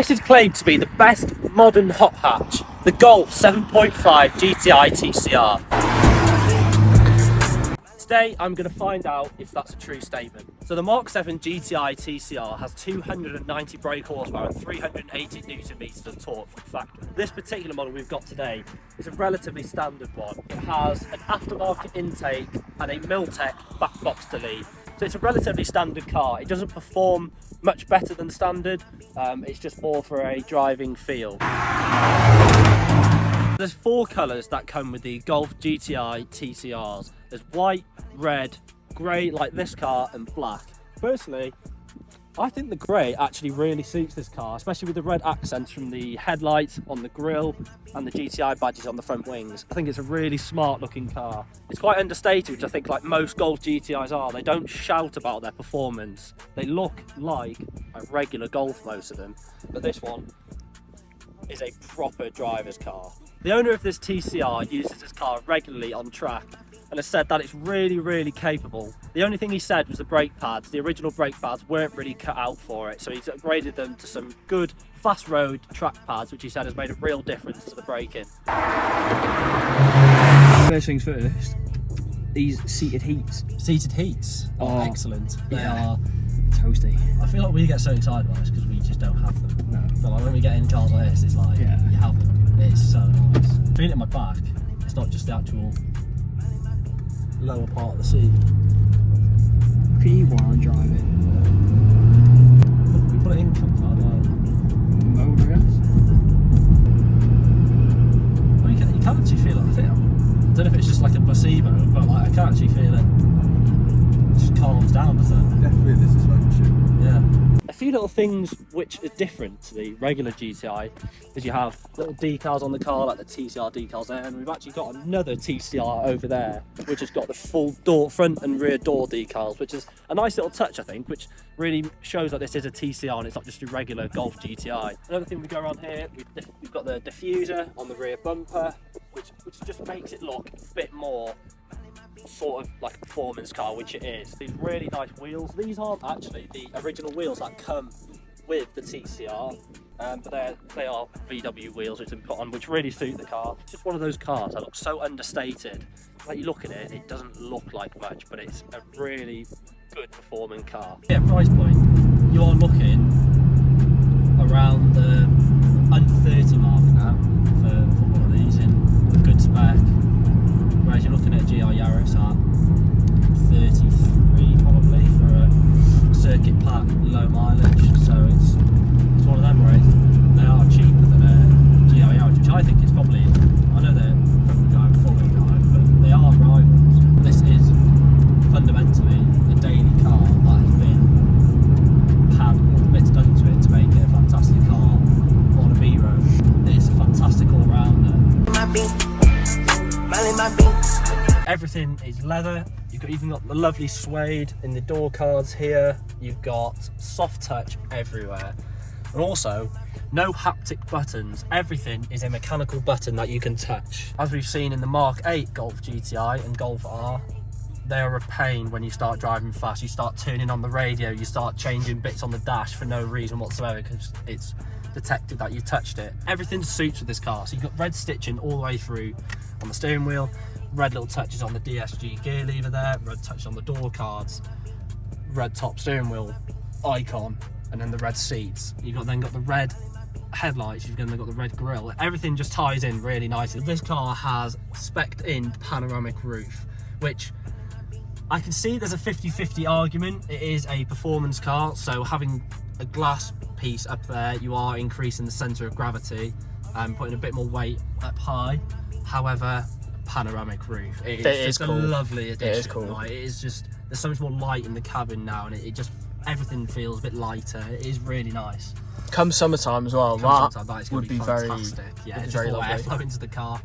This is claimed to be the best modern hot hatch, the Golf 7.5 GTI TCR. Today I'm going to find out if that's a true statement. So the Mark 7 GTI TCR has 290 brake horsepower and 380 Newton meters of torque from factory. This particular model we've got today is a relatively standard one. It has an aftermarket intake and a Miltech back box delete. So it's a relatively standard car. It doesn't perform much better than standard. It's just more for a driving feel. There's 4 colours that come with the Golf GTI TCRs. There's white, red, grey like this car, and black. Personally, I think the grey actually really suits this car, especially with the red accents from the headlights on the grille and the GTI badges on the front wings. I think it's a really smart looking car. It's quite understated, which I think like most Golf GTIs are. They don't shout about their performance. They look like a regular Golf, most of them, but this one is a proper driver's car. The owner of this TCR uses this car regularly on track and has said that it's really capable. The only thing he said was the brake pads. The original brake pads weren't really cut out for it, so he's upgraded them to some good fast road track pads, which he said has made a real difference to the braking. First things first, these seated heats. Seated heats are excellent. They are toasty. I feel like we get so excited by this because we just don't have them. No. But like when we get in cars like this, it's like you have them. It's so nice. Feel it in my back. It's not just the actual lower part of the seat. Look at you while I'm driving. We put it in comfort, Mode, I guess. Well, you can actually feel it. I don't know if it's just like a placebo, but like I can actually feel it. It just calms down, doesn't it? Definitely the suspension. Yeah. A few little things which are different to the regular GTI is you have little decals on the car, like the TCR decals there, and we've actually got another TCR over there which has got the full door, front and rear door decals, which is a nice little touch, I think, which really shows that this is a TCR and it's not just a regular Golf GTI. Another thing we go around here, we've got the diffuser on the rear bumper, which just makes it look a bit more sort of like a performance car, which it is. These really nice wheels. These aren't actually the original wheels that come with the TCR, but they are VW wheels which have been put on, which really suit the car. It's just one of those cars that looks so understated. Like you look at it, it doesn't look like much, but it's a really good performing car. Yeah, price point. You are looking around the under 30 mark now for one of these in good spec. Whereas you're looking at a GR Yaris at 33 probably for a circuit pack, low mileage. So it's one of them where they are cheaper than a GR Yaris, which I think is probably, I know they're front drive, four-wheel drive, but they are rivals. This is fundamentally a daily car that has had all the bits done to it to make it a fantastic car on a B road. It's a fantastic all-rounder. Everything is leather. You've even got the lovely suede in the door cards here. You've got soft touch everywhere, and also no haptic buttons. Everything is a mechanical button that you can touch. As we've seen in the Mark 8 Golf GTI and Golf R, they are a pain when you start driving fast. You start turning on the radio, you start changing bits on the dash for no reason whatsoever because it's detected that you touched it. Everything suits with this car. So you've got red stitching all the way through on the steering wheel, red little touches on the DSG gear lever there, red touches on the door cards, red top steering wheel icon, and then the red seats. You've then got the red headlights, you've then got the red grille. Everything just ties in really nicely. This car has spec'd in panoramic roof, which I can see there's a 50-50 argument. It is a performance car, so having a glass piece up there, you are increasing the centre of gravity and putting a bit more weight up high. However, panoramic roof, it is just cool. A lovely addition. It is cool. Right? It is just, there's so much more light in the cabin now, and it just, everything feels a bit lighter. It is really nice. Come summertime as well, that would be fantastic. Yeah, it's very just more lovely. airflow into the car.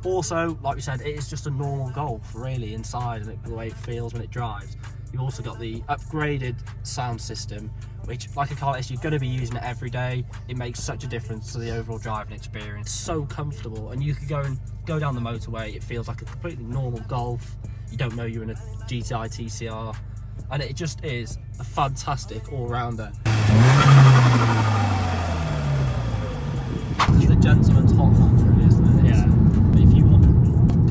Also, like we said, it is just a normal Golf, really, inside, and the way it feels when it drives. You've also got the upgraded sound system, which, like a car like this, you're going to be using it every day. It makes such a difference to the overall driving experience. It's so comfortable, and you could go down the motorway. It feels like a completely normal Golf. You don't know you're in a GTI TCR, and it just is a fantastic all-rounder. It's the gentleman's hot hatch, really, isn't it? Yeah. If you want a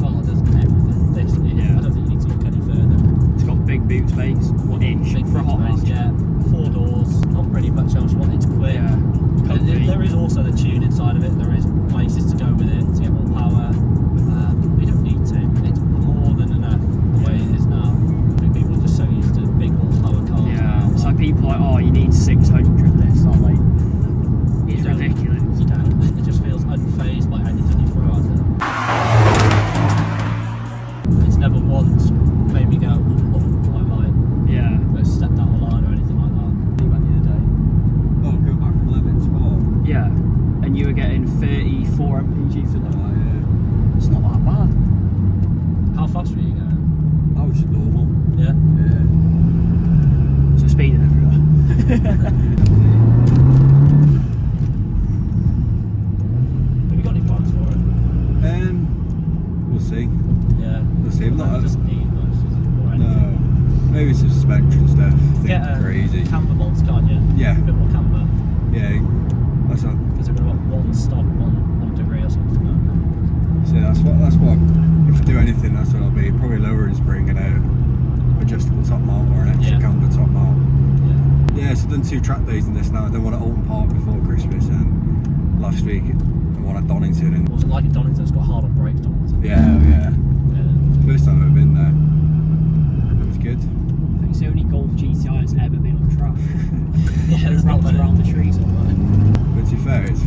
car that does everything, this is, Yeah. I don't think you need to look any further. It's got big boot space, 1 inch Big for a hot space, hatch. yeah. 4 doors, not really much else. You want it quick. Yeah. Comfy. There is also the tune inside of it. There is places to go with it to get more power. You don't need to. It's more than enough the way it is now. I think people are just so used to big horsepower cars. Yeah. now. It's like people are like, oh, you need 600 this. I'm like, it's You don't. ridiculous. You don't. It just feels unfazed by anything you throw at it. It's never once made me go, oh, I might. Yeah. Let's step down the line or anything like that. You went the other day. Oh, going back from Lemon Sport. Yeah. And you were getting 34 mpg for that. Oh, yeah. It's not that bad. How fast were you going? I was just normal. Yeah. Yeah. So speeding everywhere. Have you got any plans for it? We'll see. Yeah. We'll see. I'm not. It doesn't need much, does it? Or No. anything. Maybe some suspension stuff. Get a Crazy. camber mods, can't you? Yeah. A bit more camber. Yeah. That's not. Because they've got about 1 stop, 1 degree or something like that. So that's what. If I do anything, that's what I'll be. Probably lowering spring and a adjustable top mount or an extra Yeah. camber top mount. Yeah. Yeah. So I've done 2 track days in this now. I done one at Oldham Park before Christmas and last week and one at Donington. And What was it like at Donington? It's got hard on brakes, Donington. yeah. Yeah. First time I've been there. It was good. I think it's the only Golf GTI that's ever been on track. Yeah, there's not Wrapped many. around the trees all right. But to be fair, it's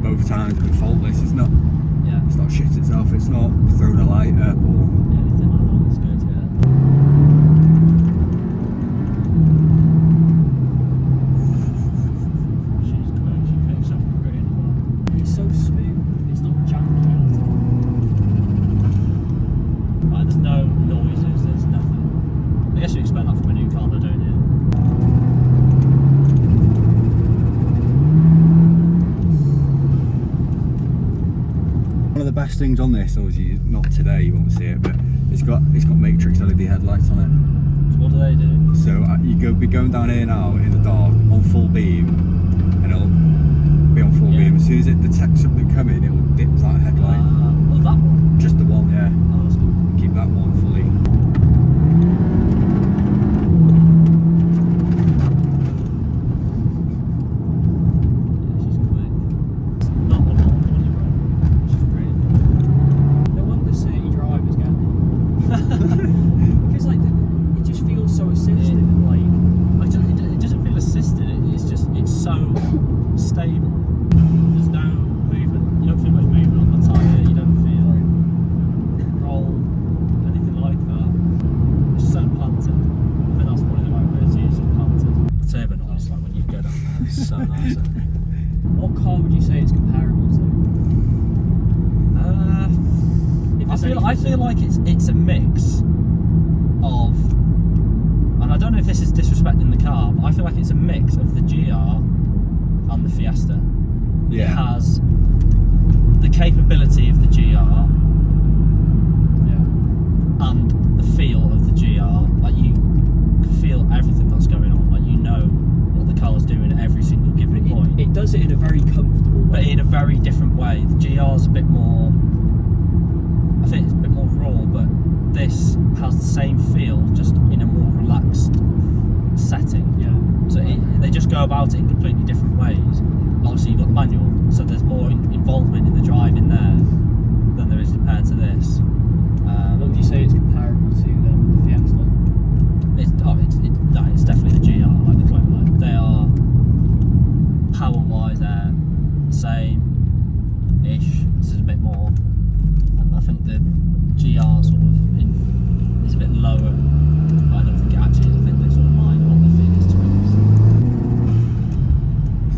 both times been faultless. It's not Yeah. shit itself. It's not throwing a light up or Anything like that. It's good, yeah. She's quick. She picks up really well. It's so smooth. It's not janky. Like, there's no noises. There's nothing. I guess you expect that from a new car, though, don't you? one of the best things on this. Obviously, not today. You won't see it, but it's got matrix LED headlights on it. So what do they do? So you be going down here now in the dark on full beam, and it'll be on full Yeah. beam. As soon as it detects something coming, it will dip that headlight. Well, that one. Just the one, yeah. Oh, that's good. Keep that one fully. Yeah, she's quick. It's not a lot of body roll, which is great. No wonder city drivers get me. Because like it just feels so assisted and like It doesn't feel assisted. It's so stable. There's no movement. You don't feel much movement on the tyre. You don't feel roll, anything like that. It's so planted. I think that's one of the right words to use. Planted. The turbo noise, like when you go down there, it's so nice. what car would you say it's comparable to? I feel like it's a mix of, and I don't know if this is disrespecting the car, but I feel like it's a mix of the GR and the Fiesta. Yeah. It has the capability of the GR and the feel of the GR. Like you can feel everything that's going on. Like you know what the car's doing at every single given point. It does it in a very comfortable But way. in a very different way. The GR's a bit more, I think it's a bit more raw, but this has the same feel, just in a more relaxed setting. Yeah. So they just go about it in completely different ways. Obviously you've got the manual, so there's more involvement in the drive in there than there is compared to this. What would you say it's comparable to then with the Fiesta? It's definitely the GR, like the clone line. They are power-wise, they're the same-ish. This is a bit more. I think the GR sort of is a bit lower. But I don't think it actually is. I think they sort of line on the figures to it.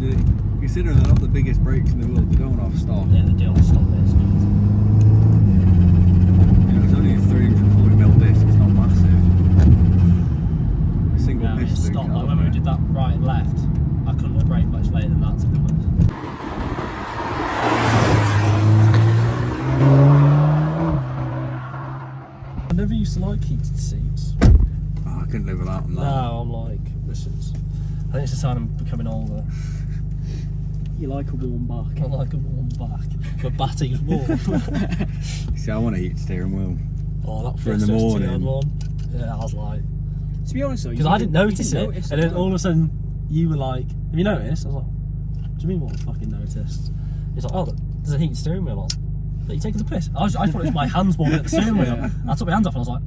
So, considering they're not the biggest brakes in the world, they don't have stop. Yeah, the deal stop it. It's good. You know, it's only a 340mm disc. It's not massive. A single Yeah, it's piston. stop. Like when we did that right and left, I couldn't have braked much later than that, to be honest. I never used to like heated seats. Oh, I couldn't live without them. No, I'm like, I think it's a sign I'm becoming older. You like a warm back. I like a warm back. But batty's warm. See, I want a heat steering wheel. Oh, that For in the morning. one. Yeah, I was like, To be honest though, because I didn't notice it, and then all of a sudden you were like, "Have you noticed?" I was like, "What do you mean, what I fucking noticed?" He's like, "Oh, there's a heated steering wheel on." Are you taking the piss? I thought it was my hands warming at the steering wheel. I took my hands off and I was like,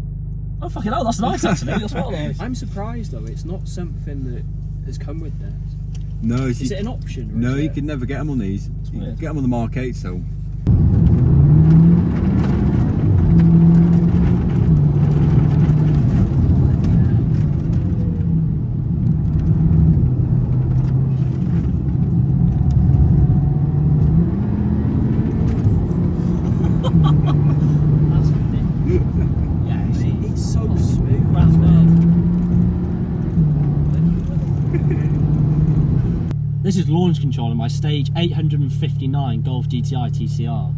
"Oh fucking hell, that's nice actually. That's what nice." I'm surprised though. It's not something that has come with this. No, Is it an option? Or no, is you it... could never get them on these. You weird. can get them on the Mark 8, so. That's ridiculous. Yeah, it's so smooth as well. This is launch control in my stage 859 Golf GTI TCR.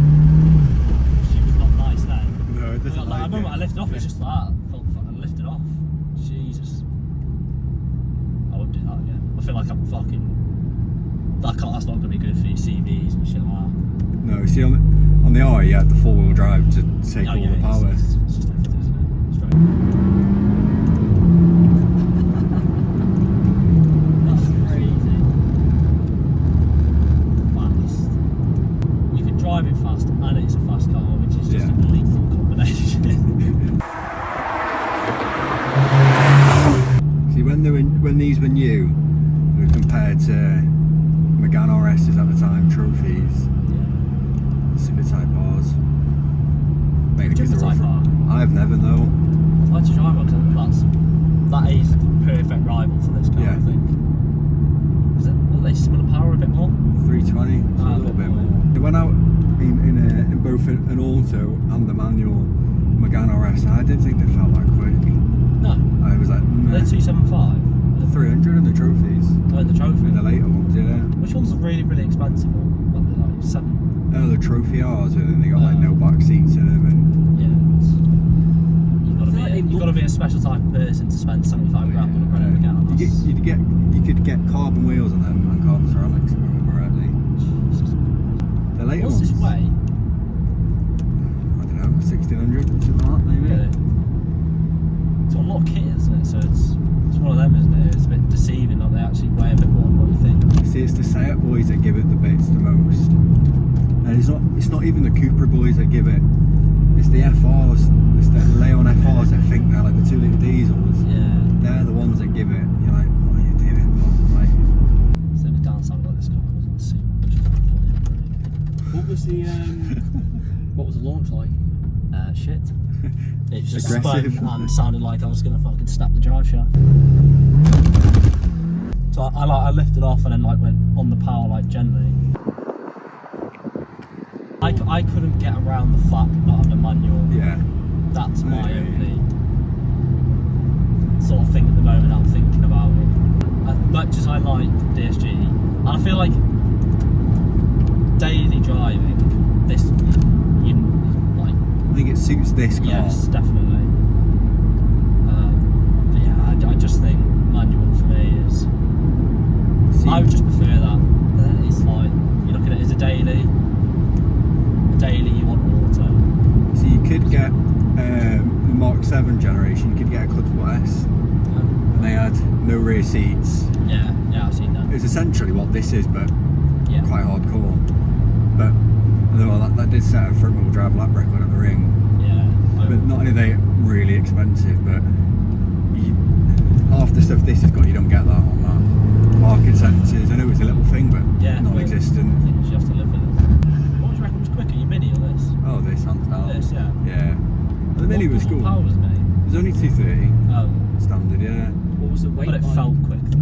She was not nice then. No, it doesn't I like remember I it. lifted off, it's just that. I felt fucking lifted off. Jesus. I wouldn't do that again. I feel like I'm fucking. That's not going to be good for your CVs and shit like that. No, see, on the R, you had the 4-wheel drive to take all the power. It's just everything, isn't it? Straight. That's crazy. Fast. You can drive it fast and it's a fast car, which is just a lethal combination. See, when these were new, they were compared to Megane RS's at the time, trophies, Super Type R's. Maybe Super because they're Type all R? I've never known. I'd like to drive one because that is the perfect rival for this car, Yeah. I think. Are they similar power a bit more? 320, so a little bit more. It went out in both an auto and the manual Megane RS. I didn't think they felt that quick. No. I was like, They're 275. the 300 and the trophies. Oh, in the trophy. In the later ones, yeah. Which one's the really, really expensive one? What, like 7? No, the trophy R's, and then they got like no back seats in them, and Yeah. like You've got to be a special type of person to spend 75 grand on a brand again. you could get carbon wheels on them and carbon ceramics, if I remember rightly. The later What's ones, this weigh? I don't know, 1600, something like that, maybe. Really? It's got a lot of kit, isn't it? So it's one of them, isn't it? It's a bit deceiving that they actually weigh a bit more than what you think. See, it's the Seat boys that give it the bits the most, and it's not even the Cupra boys that give it. It's the FRs, it's the Leon FRs that think they're like the 2-litre diesels. Yeah. They're the ones that give it. You're like, what are you doing? Like, It's the only downside about this car. I wasn't seeing much fucking point in it. What was the what was the launch like? Shit. It just Aggressive. spun and sounded like I was going to fucking snap the drive shaft. So I lifted off and then like went on the power like gently. I couldn't get around the fact not having a manual. yeah. That's my Yeah. only sort of thing at the moment I'm thinking about it. As much as I like DSG, and I feel like daily driving, this, you like, I think it suits this car. yes, definitely. But yeah, I just think manual for me is, See, I would just prefer that. It's like, you look at it as a daily you want auto. so you could get the Mark 7 generation, you could get a Clubfoot S, and they had no rear seats. Yeah, I've seen that. It's essentially what this is, but Yeah. quite hardcore. But although that did set a front wheel drive lap record at the ring. Yeah. But not only are they really expensive, but half the stuff this has got, you don't get that on that. Parking sensors, I know it's a little thing, but Yeah, non-existent. I think you just have to live with it. What would you reckon was quicker, your Mini or this? Oh, this hands down. This, yeah. Yeah. Well, the Mini was cool. What power was the Mini? It was only 230 Oh, standard, yeah. What was the weight but it like? felt quick. To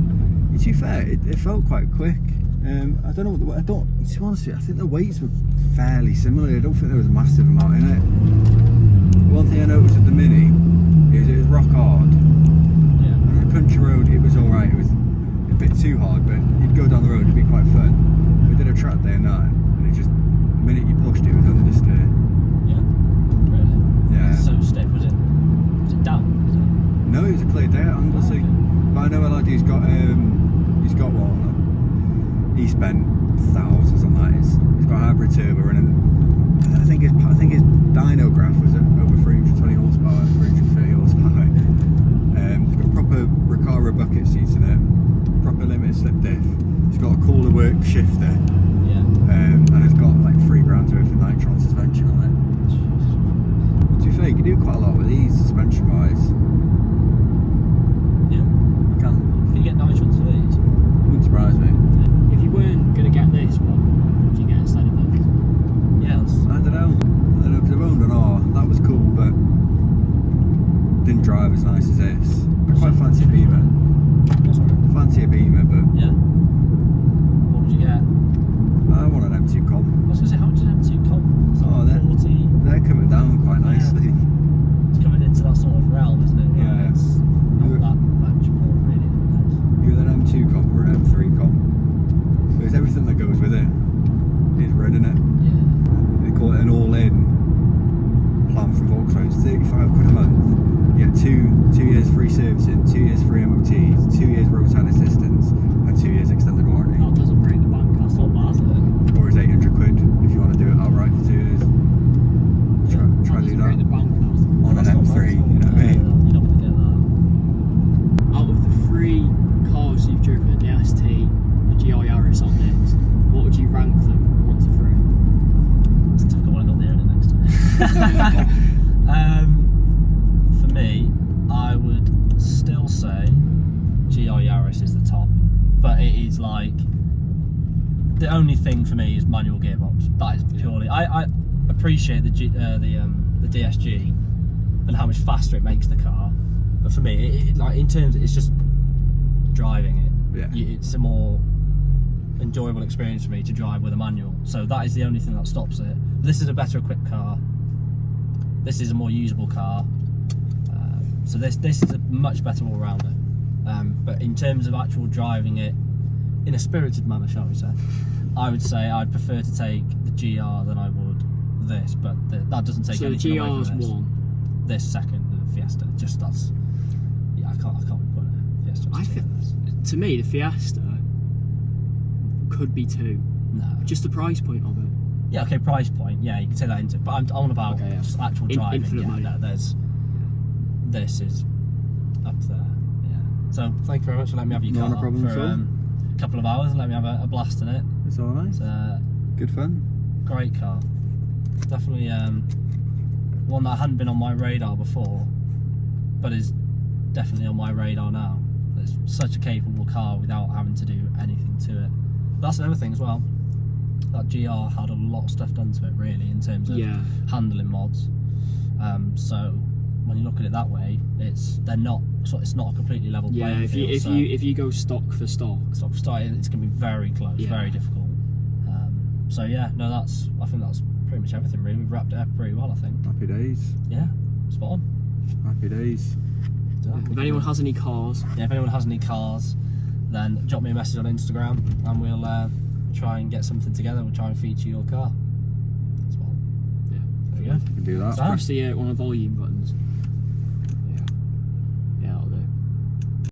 be fair, it felt quite quick. I don't know what to be honest with you, I think the weights were fairly similar. I don't think there was a massive amount in it. One thing I noticed with the Mini is it was rock hard. Yeah. On a country road, it was alright. It was a bit too hard, but you'd go down the road, it'd be quite fun. We did a track day and night, and it just, the minute you pushed it, it was understeer. Yeah? Really? Yeah. So stiff, was it down? Was it? No, Anglesey. But I know a lad who's got one. He spent thousands on that. He's got a hybrid turbo running. I think his dyno graph was at over 320 horsepower, 330 horsepower. It's got proper Recaro bucket seats in it, proper limited slip diff. It's got a cooler work shifter. And it's got like 3 grams worth of nitron suspension on it. To be fair, you can do quite a lot with these suspension wise. Yeah. You can. Can you get nitrons for these? Wouldn't surprise me. If you weren't going to get this, what would you get instead of this? I don't know, because I've owned an R. That was cool, but didn't drive as nice as this. I quite fancy a Beamer. Fancy a Beamer, but yeah. What would you get? I want an M2 comp. I was going to say, how much is an M2 comp? Oh, 40. They're coming down quite nicely. It's coming into that sort of realm, isn't it? Yeah. It's not that much more really than this. Either an M2 comp or an M3 comp. Because everything that goes with it is red in it. Yeah. They call it an all-in plan from Volkswagen. It's 35 quid a month. You get 2 years free servicing, 2 years free MOTs, 2 years roadside assistance, and 2 years extended warranty. That doesn't break the bank, that's not bad, is it? Or is 800 quid if you want to do it outright for 2 years. Try to do that Break the bank, on an M3, you know what I mean? You're not going to get that. Out of the 3 cars you've driven, the ST, the GI Yaris on this, what would you rank them 1 to 3? It's a difficult one, I got the owner next to me. For me, I would still say GTI Yaris is the top, but it is like the only thing for me is manual gearbox. That is purely. I appreciate the DSG and how much faster it makes the car, but for me, like in terms, it's just driving it. Yeah. It's a more enjoyable experience for me to drive with a manual. So that is the only thing that stops it. This is a better equipped car. This is a more usable car. So this is a much better all-rounder. But in terms of actual driving it in a spirited manner, shall we say, I would say I'd prefer to take the GR than I would this. But that doesn't take anything away from this. So the GR's 1. This second, the Fiesta. Just that's. Yeah, I can't be putting a Fiesta. To me, the Fiesta could be 2. No. Just the price point of it. Yeah, okay, price point. Yeah, you can take that into. But I'm on about just actual driving. Infinite money. No, this is up there. Yeah. So thank you very much for letting me have your Not car a problem for at all. a couple of hours and let me have a blast in it. It's all nice. Good fun. Great car. Definitely one that hadn't been on my radar before, but is definitely on my radar now. It's such a capable car without having to do anything to it. But that's another thing as well. That GR had a lot of stuff done to it, really, in terms of handling mods. So when you look at it that way, it's not a completely level playing field. If you go stock for stock, it's going to be very close, very difficult. So yeah, no, I think that's pretty much everything really. We've wrapped it up pretty well, I think. Happy days. Yeah, spot on. Happy days. if anyone has any cars, if anyone has any cars, then drop me a message on Instagram and we'll try and get something together. We'll try and feature your car. Spot on. yeah, There we go. We can do that. So, press the one of the volume buttons.